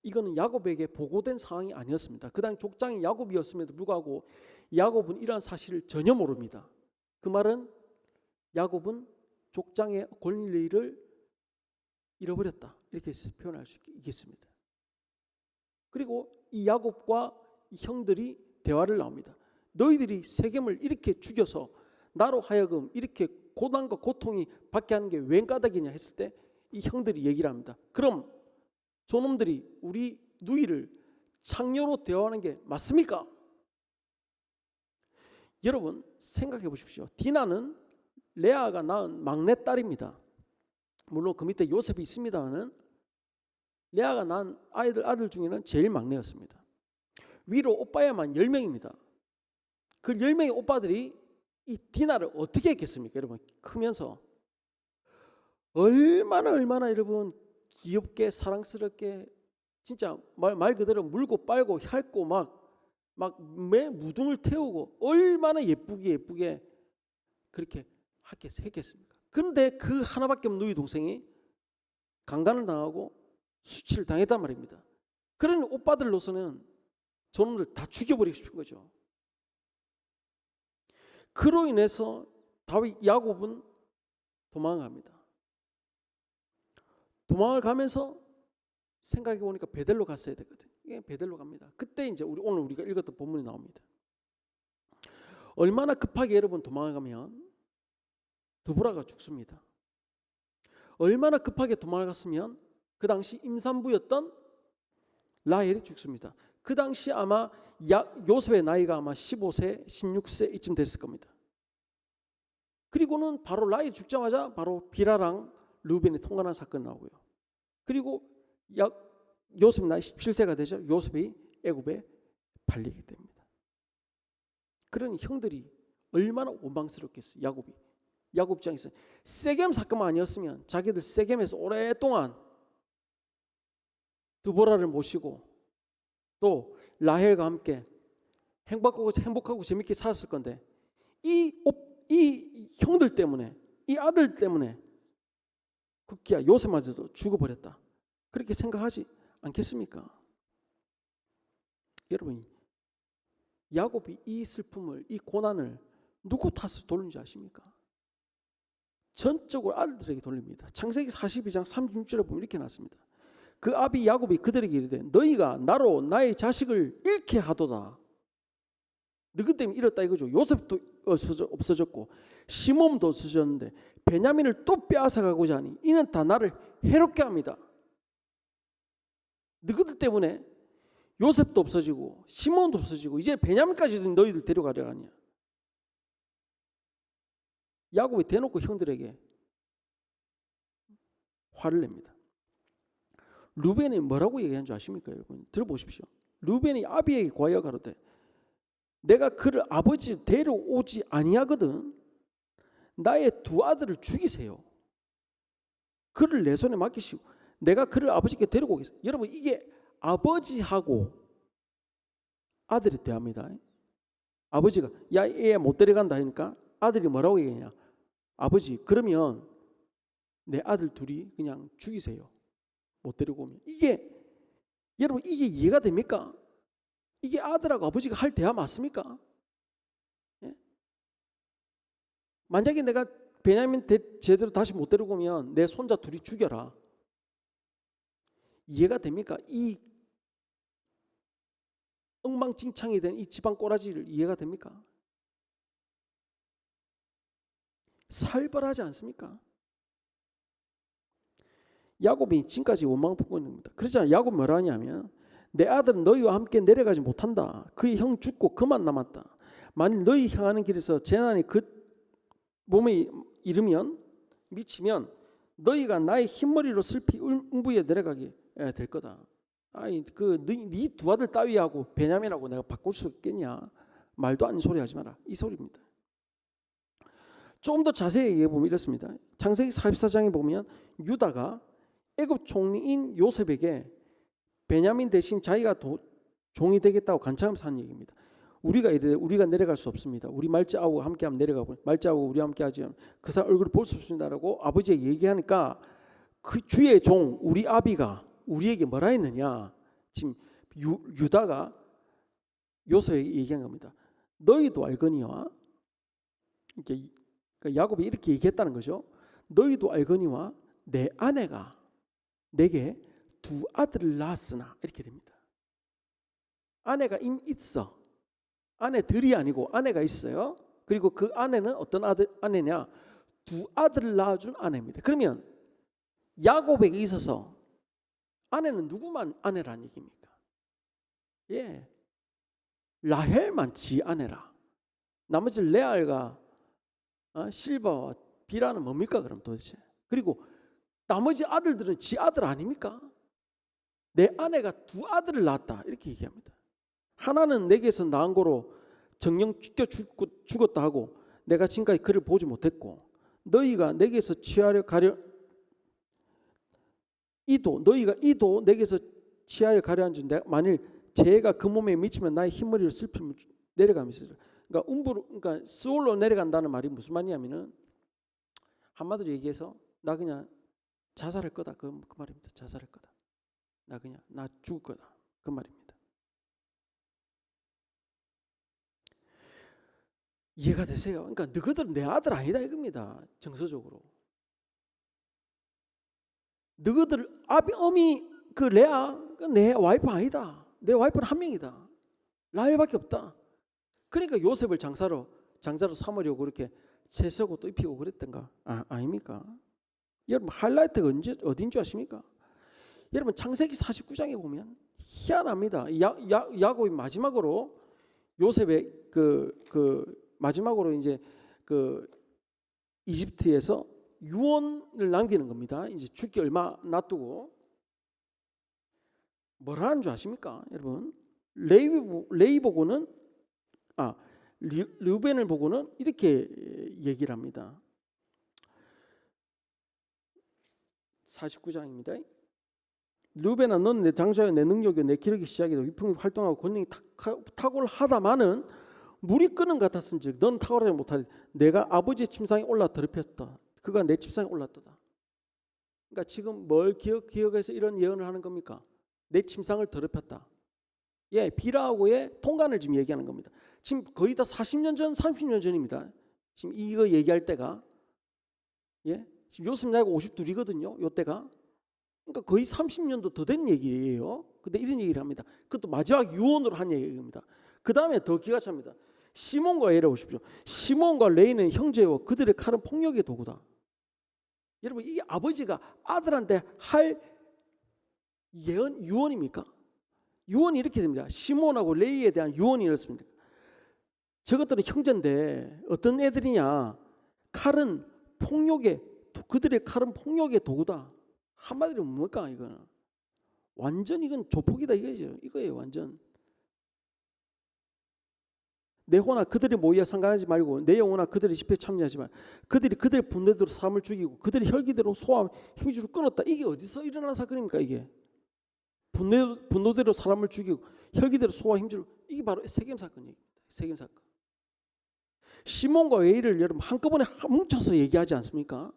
이거는 야곱에게 보고된 상황이 아니었습니다. 그 당시 족장이 야곱이었음에도 불구하고 야곱은 이러한 사실을 전혀 모릅니다. 그 말은 야곱은 족장의 권리를 잃어버렸다, 이렇게 표현할 수 있겠습니다. 그리고 이 야곱과 이 형들이 대화를 나옵니다. 너희들이 세겜을 이렇게 죽여서 나로 하여금 이렇게 고난과 고통이 받게 하는 게 웬 까닭이냐 했을 때 이 형들이 얘기를 합니다. 그럼 저놈들이 우리 누이를 창녀로 대하는 게 맞습니까? 여러분 생각해 보십시오. 디나는 레아가 낳은 막내딸입니다. 물론 그 밑에 요셉이 있습니다만 레아가 낳은 아들 중에는 제일 막내였습니다. 위로 오빠야만 10명입니다. 그 10명의 오빠들이 이 디나를 어떻게 했겠습니까? 여러분, 크면서 얼마나 여러분 귀엽게 사랑스럽게 진짜 말 그대로 물고 빨고 핥고 막 매 무등을 태우고 얼마나 예쁘게 그렇게 했겠습니까? 그런데 그 하나밖에 없는 누이 동생이 강간을 당하고 수치를 당했단 말입니다. 그런 오빠들로서는 저놈들 다 죽여버리고 싶은 거죠. 그로 인해서 야곱은 도망갑니다. 도망을 가면서 생각해 보니까 베델로 갔어야 되거든요. 베델로 갑니다. 그때 이제 오늘 우리가 읽었던 본문이 나옵니다. 얼마나 급하게 여러분 도망가면 드보라가 죽습니다. 얼마나 급하게 도망을 갔으면 그 당시 임산부였던 라헬이 죽습니다. 그 당시 아마 요셉의 나이가 아마 15세, 16세 이쯤 됐을 겁니다. 그리고는 바로 라헬이 죽자마자 바로 비라랑 르우벤이 통관한 사건이 나오고요. 그리고 요셉 나이 17세가 되죠. 요셉이 애굽에 팔리게 됩니다. 그러니 형들이 얼마나 원망스럽겠어요. 야곱 입장에서 세겜 사건만 아니었으면 자기들 세겜에서 오랫동안 드보라를 모시고 또 라헬과 함께 행복하고 재밌게 살았을 건데 이 형들 때문에, 이 아들 때문에 극기야 요셉마저도 죽어버렸다, 그렇게 생각하지 않겠습니까? 여러분, 야곱이 이 슬픔을, 이 고난을 누구 탓으로 돌리는지 아십니까? 전적으로 아들들에게 돌립니다. 창세기 42장 36절에 보면 이렇게 나왔습니다. 그 아비 야곱이 그들에게 이르되 너희가 나로 나의 자식을 잃게 하도다. 너희 때문에 잃었다 이거죠. 요셉도 없어졌고 시몬도 없어졌는데 베냐민을 또 빼앗아가고자 하니 이는 다 나를 해롭게 합니다. 너희들 때문에 요셉도 없어지고 시몬도 없어지고 이제 베냐민까지도 너희들 데려가려 하냐. 야곱이 대놓고 형들에게 화를 냅니다. 루벤이 뭐라고 얘기한 줄 아십니까, 여러분? 들어보십시오. 루벤이 아비에게 과여 가로되 내가 그를 아버지 데려오지 아니하거든 나의 두 아들을 죽이세요. 그를 내 손에 맡기시고 내가 그를 아버지께 데리고 오겠습니다. 여러분 이게 아버지하고 아들이 대합니다. 아버지가 야 얘 못 데려간다 하니까 아들이 뭐라고 얘기하냐. 아버지 그러면 내 아들 둘이 그냥 죽이세요. 못 데리고 오면. 이게 여러분 이게 이해가 됩니까? 이게 아들하고 아버지가 할 대화 맞습니까? 예? 만약에 내가 베냐민 제대로 다시 못 데리고 오면 내 손자 둘이 죽여라. 이해가 됩니까? 이 엉망진창이 된 이 집안 꼬라지를 이해가 됩니까? 살벌하지 않습니까? 야곱이 지금까지 원망을 품고 있는 겁니다. 그렇잖아요. 야곱이 뭐라 하냐면 내 아들은 너희와 함께 내려가지 못한다. 그의 형 죽고 그만 남았다. 만일 너희 향하는 길에서 재난이 그 몸에 이르면 미치면 너희가 나의 흰머리로 슬피 음부에 내려가게 될 거다. 아니 네 두 아들 따위하고 베냐민하고 내가 바꿀 수 있겠냐? 말도 아닌 소리 하지 마라. 이 소리입니다. 좀 더 자세히 얘기해 보면 이렇습니다. 창세기 44장에 보면 유다가 애굽 총리인 요셉에게 베냐민 대신 자기가 종이 되겠다고 간청하면서 하는 얘기입니다. 우리가 내려갈 수 없습니다. 우리 말자하고 함께하면 내려가 보니 말자하고 우리 함께하지 그 사람 얼굴을 볼 수 없습니다라고 아버지에게 얘기하니까 그 주의 종 우리 아비가 우리에게 뭐라 했느냐. 지금 유다가 요셉에게 얘기한 겁니다. 너희도 알거니와 이렇게 그러니까 야곱이 이렇게 얘기했다는 거죠. 너희도 알거니와 내 아내가 내게 두 아들을 낳았으나 이렇게 됩니다. 아내가 있어. 아내들이 아니고 아내가 있어요. 그리고 그 아내는 어떤 아내냐? 두 아들을 낳아준 아내입니다. 그러면 야곱에게 있어서 아내는 누구만 아내란 얘기입니까? 예, 라헬만 지 아내라. 나머지 레알과 실바와 비라는 뭡니까 그럼 도대체? 그리고 나머지 아들들은 지 아들 아닙니까? 내 아내가 두 아들을 낳았다 이렇게 얘기합니다. 하나는 내게서 낳은 거로 정령 찢겨 죽었다 하고 내가 지금까지 그를 보지 못했고 너희가 내게서 취하려 가려 너희가 이도 내게서 취하려 가려 한즉 만일 재해가 그 몸에 미치면 나의 흰머리를 슬픔을 내려가면서 그러니까 스올로 내려간다는 말이 무슨 말이냐면은 한마디로 얘기해서 나 그냥 자살할 거다 그 말입니다. 자살할 거다. 나 죽을 거다 그 말입니다. 이해가 되세요? 그러니까 너희들은 내 아들 아니다 이겁니다. 정서적으로. 너희들 어미 그 레아 내 와이프 아니다. 내 와이프는 한 명이다. 라헬밖에 없다. 그러니까 요셉을 장사로 삼으려고 그렇게 채석옷도 입히고 그랬던가? 아닙니까? 여러분 하이라이트가 어딘 줄 아십니까? 여러분 창세기 49장에 보면 희한합니다. 야곱이 마지막으로 요셉의 마지막으로 이제 이집트에서 유언을 남기는 겁니다. 이제 죽기 얼마 놔두고 뭐라 하는 줄 아십니까? 여러분 레위 보고는 르벤을 보고는 이렇게 얘기를 합니다. 49장입니다. 르벤아 너는 내 장자여 내 능력이여 내 기력이 시작이다. 위풍이 활동하고 권능이 탁월하다마는 물이 끄는 같았은즉 너는 탁월하지 못하리. 내가 아버지의 침상에 올라 더럽혔다. 그가 내 침상에 올랐다. 그러니까 지금 뭘 기억해서 이런 예언을 하는 겁니까? 내 침상을 더럽혔다. 예, 비라하고의 통관을 지금 얘기하는 겁니다. 지금 거의 다 40년 전, 30년 전입니다. 지금 이거 얘기할 때가 예? 지금 요셉 나이가 52이거든요. 요때가. 그러니까 거의 30년도 더 된 얘기예요. 근데 이런 얘기를 합니다. 그것도 마지막 유언으로 한 얘기입니다. 그 다음에 더 기가 찹니다. 시몬과 레이를 보십시오. 시몬과 레이는 형제요 그들의 칼은 폭력의 도구다. 여러분 이게 아버지가 아들한테 할 유언입니까? 유언이 이렇게 됩니다. 시몬하고 레이에 대한 유언이 이렇습니다. 저것들은 형제인데 어떤 애들이냐? 칼은 그들의 칼은 폭력의 도구다. 한마디로 뭡니까 이거는? 완전 이건 조폭이다 이거죠. 이거예요 완전. 내 호나 그들이 모여 상관하지 말고 내 영혼아 그들의 집회에 참여하지 말. 그들이 그들의 분노대로 사람을 죽이고 그들의 혈기대로 소와 힘줄을 끊었다. 이게 어디서 일어난 사건입니까 이게? 분노대로 사람을 죽이고 혈기대로 소와 힘줄을 이게 바로 세겜 사건이에요. 세겜 사건. 시몬과 레이를 여러분 한꺼번에 뭉쳐서 얘기하지 않습니까?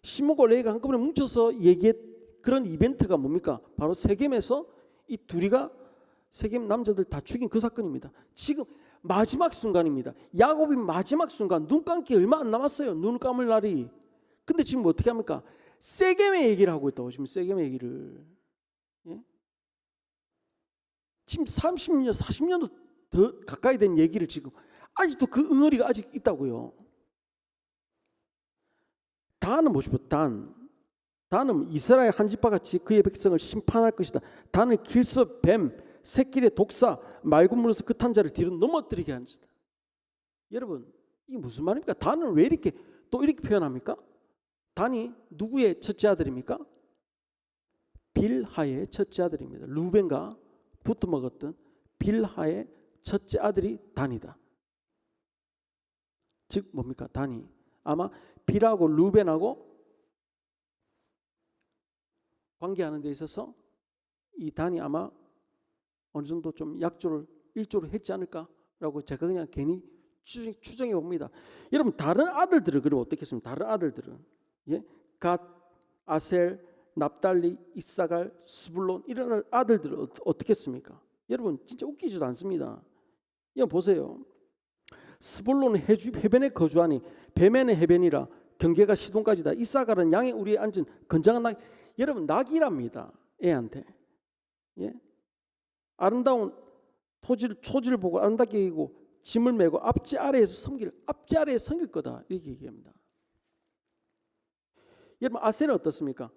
시몬과 레이가 한꺼번에 뭉쳐서 얘기했 그런 이벤트가 뭡니까? 바로 세겜에서 이 둘이가 세겜 남자들 다 죽인 그 사건입니다. 지금 마지막 순간입니다. 야곱이 마지막 순간 눈 감기 얼마 안 남았어요. 눈 감을 날이. 근데 지금 어떻게 합니까? 세겜의 얘기를 하고 있다고. 지금 세겜의 얘기를. 예? 지금 30년, 40년도 더 가까이 된 얘기를 지금 아직도 그 응어리가 아직 있다고요. 단은 보십시오. 단은 이스라엘 한 집과 같이 그의 백성을 심판할 것이다. 단은 길서 뱀 새끼의 독사 말군무로서 그 탄자를 뒤로 넘어뜨리게 하는 자다. 여러분 이게 무슨 말입니까? 단을 왜 이렇게 또 이렇게 표현합니까? 단이 누구의 첫째 아들입니까? 빌하의 첫째 아들입니다. 루벤과 붙어먹었던 빌하의 첫째 아들이 단이다. 즉 뭡니까? 단이 아마 빌하고 루벤하고 관계하는 데 있어서 이 단이 아마 어느 정도 좀 일조를 했지 않을까라고 제가 그냥 괜히 추정해 봅니다. 여러분 다른 아들들은 그럼 어떻겠습니까? 다른 아들들은 갓, 아셀, 납달리, 이사갈, 스불론 이런 아들들은 어떻겠습니까? 여러분 진짜 웃기지도 않습니다. 이거 보세요. 스불론은 해변에 거주하니 뱀에는 해변이라 경계가 시돈까지다. 이사갈은 양의 우리에 앉은 건장한 낙. 여러분 낙이랍니다. 애한테. 예? 아름다운 초지를 보고 아름답게 여기고 짐을 메고 앞지 아래에 섬길 거다 이렇게 얘기합니다. 여러분 아셀은 어떻습니까?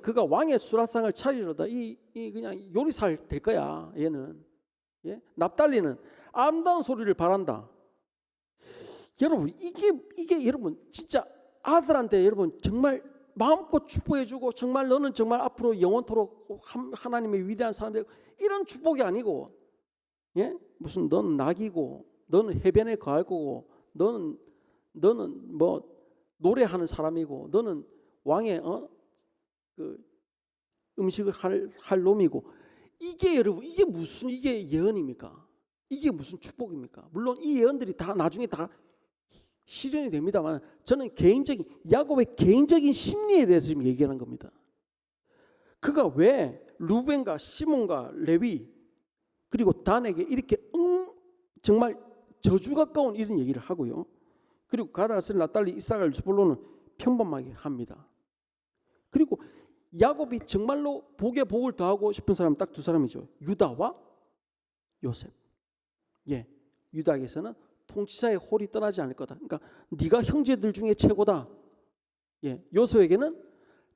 그가 왕의 수라상을 차리려다 이 그냥 요리살 될 거야 얘는. 예? 납달리는 아름다운 소리를 바란다. 여러분 이게 여러분 진짜 아들한테 여러분 정말 마음껏 축복해주고 정말 너는 정말 앞으로 영원토록 하나님의 위대한 사람 되고 이런 축복이 아니고 예? 무슨 너는 낙이고 너는 해변에 거할 거고 너는 뭐 노래하는 사람이고 너는 왕의 그 음식을 할 놈이고 이게 여러분 이게 예언입니까? 이게 무슨 축복입니까? 물론 이 예언들이 다 나중에 다 실현이 됩니다만 저는 야곱의 개인적인 심리에 대해서 지금 얘기하는 겁니다. 그가 왜 루벤과 시몬과 레위 그리고 단에게 이렇게 정말 저주 가까운 이런 얘기를 하고요. 그리고 가다스를 납달리 이사갈 스불론은 평범하게 합니다. 그리고 야곱이 정말로 복에 복을 더하고 싶은 사람은 딱 두 사람이죠. 유다와 요셉. 예, 유다에게서는 통치자의 홀이 떠나지 않을 거다. 그러니까 네가 형제들 중에 최고다. 예, 요셉에게는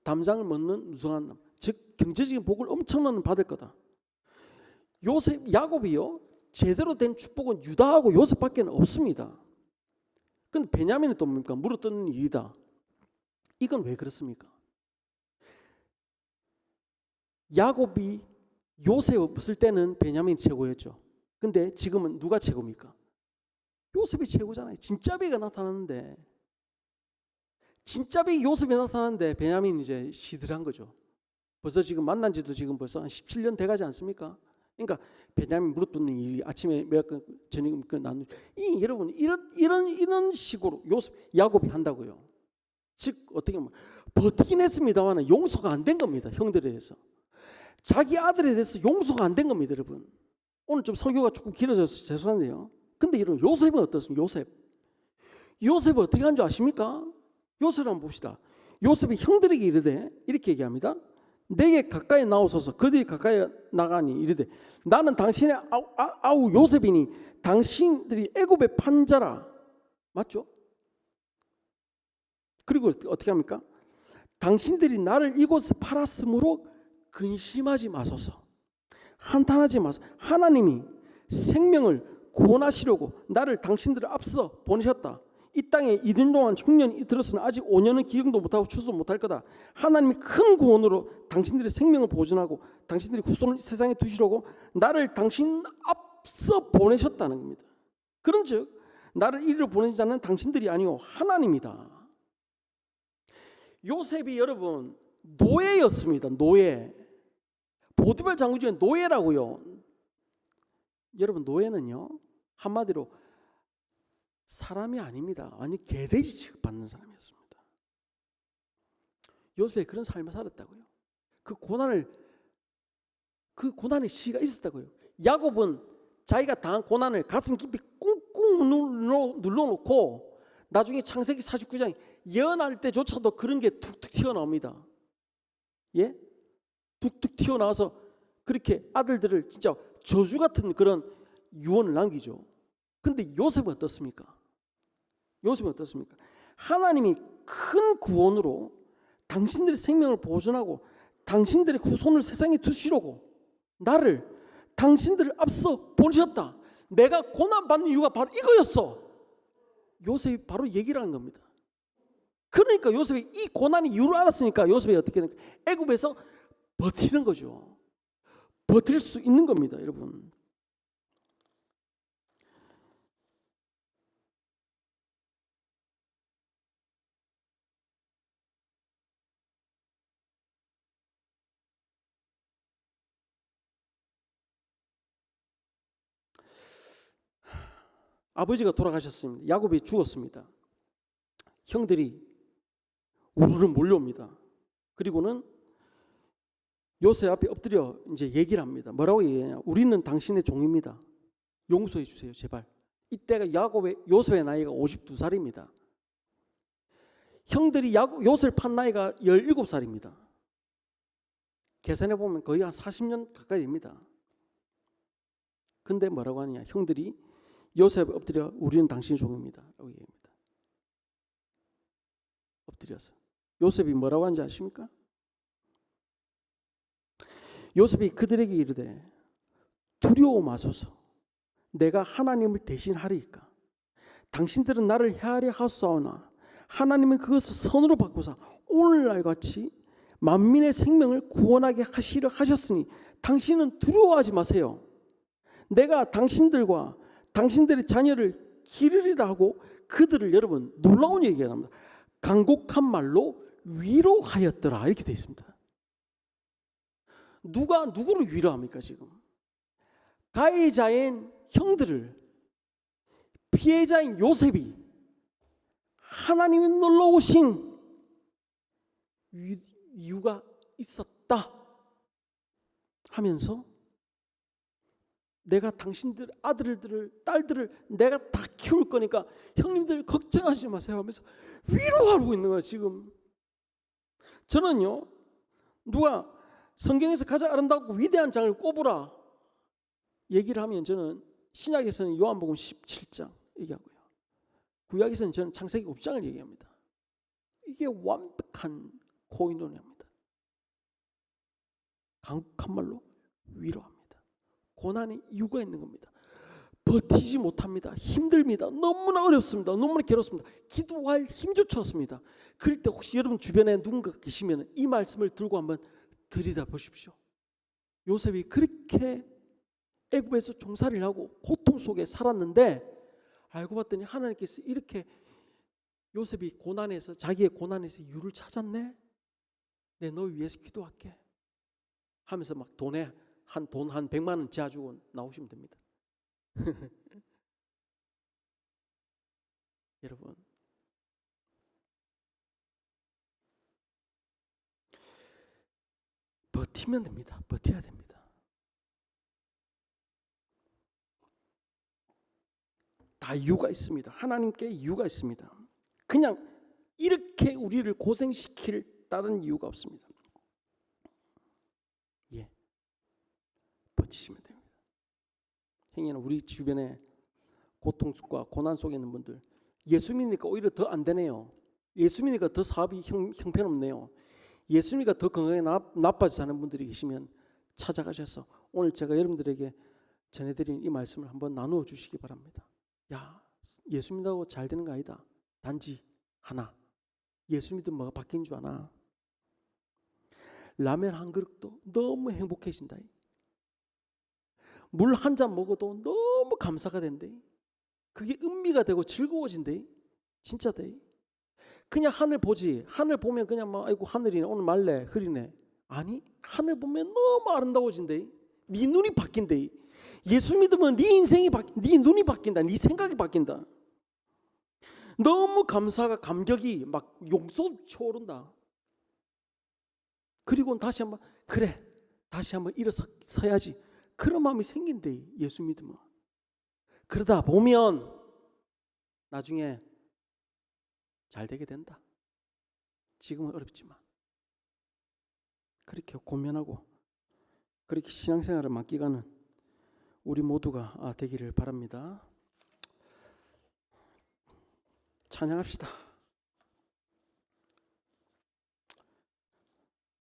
담장을 먹는 무성한 남, 즉 경제적인 복을 엄청나게 받을 거다. 야곱이요 제대로 된 축복은 유다하고 요셉밖에 없습니다. 근데 베냐민은 또 뭡니까? 물어뜯는 일이다. 이건 왜 그렇습니까? 야곱이 요셉 없을 때는 베냐민이 최고였죠. 근데 지금은 누가 최고입니까? 요셉이 최고잖아요. 진짜배가 나타났는데 진짜배 요셉이 나타났는데 베냐민이 이제 시들한 거죠. 벌써 지금 만난 지도 지금 벌써 한 17년 돼가지 않습니까? 그러니까 베냐민 무릎 꿇는 일이 아침에 저녁 나누 여러분 이런 식으로 야곱이 한다고요. 즉 어떻게 보면 버티긴 했습니다만 용서가 안 된 겁니다. 형들에 대해서 자기 아들에 대해서 용서가 안 된 겁니다. 여러분 오늘 좀 설교가 조금 길어져서 죄송한데요. 근데 이런 요셉은 어떻습니까? 요셉 어떻게 한 줄 아십니까? 요셉을 한번 봅시다. 요셉이 형들에게 이르되 이렇게 얘기합니다. 내게 가까이 나오소서. 그들이 가까이 나가니 이르되 나는 당신의 아우 요셉이니 당신들이 애굽의 판자라. 맞죠? 그리고 어떻게 합니까? 당신들이 나를 이곳에 팔았으므로 근심하지 마소서. 한탄하지 마소서. 하나님이 생명을 구원하시려고 나를 당신들을 앞서 보내셨다. 이 땅에 이들 동안 흉년이 들었으나 아직 5년은 기경도 못하고 추수도 못할 거다. 하나님이 큰 구원으로 당신들의 생명을 보존하고 당신들의 후손을 세상에 두시려고 나를 당신 앞서 보내셨다는 겁니다. 그런즉 나를 이리로 보낸 자는 당신들이 아니오 하나님이다. 요셉이 여러분 노예였습니다. 노예. 보디발 장군 중에 노예라고요. 여러분 노예는요 한마디로 사람이 아닙니다. 아니 개돼지 취급받는 사람이었습니다. 요셉이 그런 삶을 살았다고요. 그 고난의 시기가 있었다고요. 야곱은 자기가 당한 고난을 가슴 깊이 꾹꾹 눌러놓고 나중에 창세기 49장 예언할 때조차도 그런 게 툭툭 튀어나옵니다. 예? 툭툭 튀어나와서 그렇게 아들들을 진짜 저주 같은 그런 유언을 남기죠. 근데 요셉은 어떻습니까? 요셉은 어떻습니까? 하나님이 큰 구원으로 당신들의 생명을 보존하고 당신들의 후손을 세상에 두시려고 나를 당신들을 앞서 보내셨다. 내가 고난받는 이유가 바로 이거였어. 요셉이 바로 얘기를 한 겁니다. 그러니까 요셉이 이 고난의 이유를 알았으니까 요셉이 어떻게 되니까 애굽에서 버티는 거죠. 버틸 수 있는 겁니다, 여러분. 아버지가 돌아가셨습니다. 야곱이 죽었습니다. 형들이 우르르 몰려옵니다. 그리고는 요셉 앞에 엎드려 이제 얘기를 합니다. 뭐라고 얘기하냐? 우리는 당신의 종입니다. 용서해 주세요, 제발. 이때가 요셉의 나이가 52살입니다. 형들이 요셉을 판 나이가 17살입니다. 계산해 보면 거의 한 40년 가까이 됩니다. 근데 뭐라고 하느냐? 형들이 요셉 엎드려 우리는 당신의 종입니다 라고 얘기합니다. 엎드려서 요셉이 뭐라고 하는지 아십니까? 요셉이 그들에게 이르되 두려워 마소서. 내가 하나님을 대신하리이까. 당신들은 나를 해하려 하사오나 하나님은 그것을 선으로 바꾸사 오늘날 같이 만민의 생명을 구원하게 하시려 하셨으니 당신은 두려워하지 마세요. 내가 당신들과 당신들의 자녀를 기르리라 하고 그들을 여러분 놀라운 얘기가 납니다. 간곡한 말로 위로하였더라 이렇게 되어 있습니다. 누가 누구를 위로합니까 지금? 가해자인 형들을, 피해자인 요셉이 하나님이 놀라우신 이유가 있었다 하면서 내가 당신들 아들들을 딸들을 내가 다 키울 거니까 형님들 걱정하지 마세요 하면서 위로하고 있는 거예요 지금. 저는요 누가 성경에서 가장 아름답고 위대한 장을 꼽으라 얘기를 하면 저는 신약에서는 요한복음 17장 얘기하고요. 구약에서는 저는 창세기 5장을 얘기합니다. 이게 완벽한 코인론입니다. 강력한 말로 위로합니다. 고난의 이유가 있는 겁니다. 버티지 못합니다. 힘듭니다. 너무나 어렵습니다. 너무나 괴롭습니다. 기도할 힘조차 없습니다. 그럴 때 혹시 여러분 주변에 누군가 계시면 이 말씀을 들고 한번 들이다 보십시오. 요셉이 그렇게 애굽에서 종살이를 하고 고통 속에 살았는데 알고 봤더니 하나님께서 이렇게 요셉이 고난에서 자기의 고난에서 이유를 찾았네. 내 너 위해서 기도할게 하면서 막 돈 한 100만 원 지어주고 나오시면 됩니다. 여러분 버티면 됩니다. 버텨야 됩니다. 다 이유가 있습니다. 하나님께 이유가 있습니다. 그냥 이렇게 우리를 고생시킬 다른 이유가 없습니다. 예, 버티시면 됩니다. 행여나 우리 주변에 고통과 고난 속에 있는 분들, 예수 믿으니까 오히려 더 안 되네요. 예수 믿으니까 더 사업이 형편없네요. 예수 믿으니까 더 건강이 나빠져 사는 분들이 계시면 찾아가셔서 오늘 제가 여러분들에게 전해드린 이 말씀을 한번 나누어 주시기 바랍니다. 야, 예수 믿다고 잘 되는 거 아니다. 단지 하나, 예수 믿으면 뭐가 바뀐 줄 아나? 라면 한 그릇도 너무 행복해진다. 물 한 잔 먹어도 너무 감사가 된대. 그게 음미가 되고 즐거워진대. 진짜대. 그냥 하늘 보지. 하늘 보면 그냥 막 아이고 하늘이네, 오늘 맑네, 흐리네. 아니, 하늘 보면 너무 아름다워진대. 네 눈이 바뀐대. 예수 믿으면 네 인생이 네 눈이 바뀐다. 네 생각이 바뀐다. 너무 감사가, 감격이 막 용솟아오른다. 그리고 다시 한번 그래, 다시 한번 일어서야지. 그런 마음이 생긴대. 예수 믿으면. 그러다 보면 나중에 잘 되게 된다. 지금은 어렵지만 그렇게 고면하고 그렇게 신앙생활을 맡기가는 우리 모두가 되기를 바랍니다. 찬양합시다.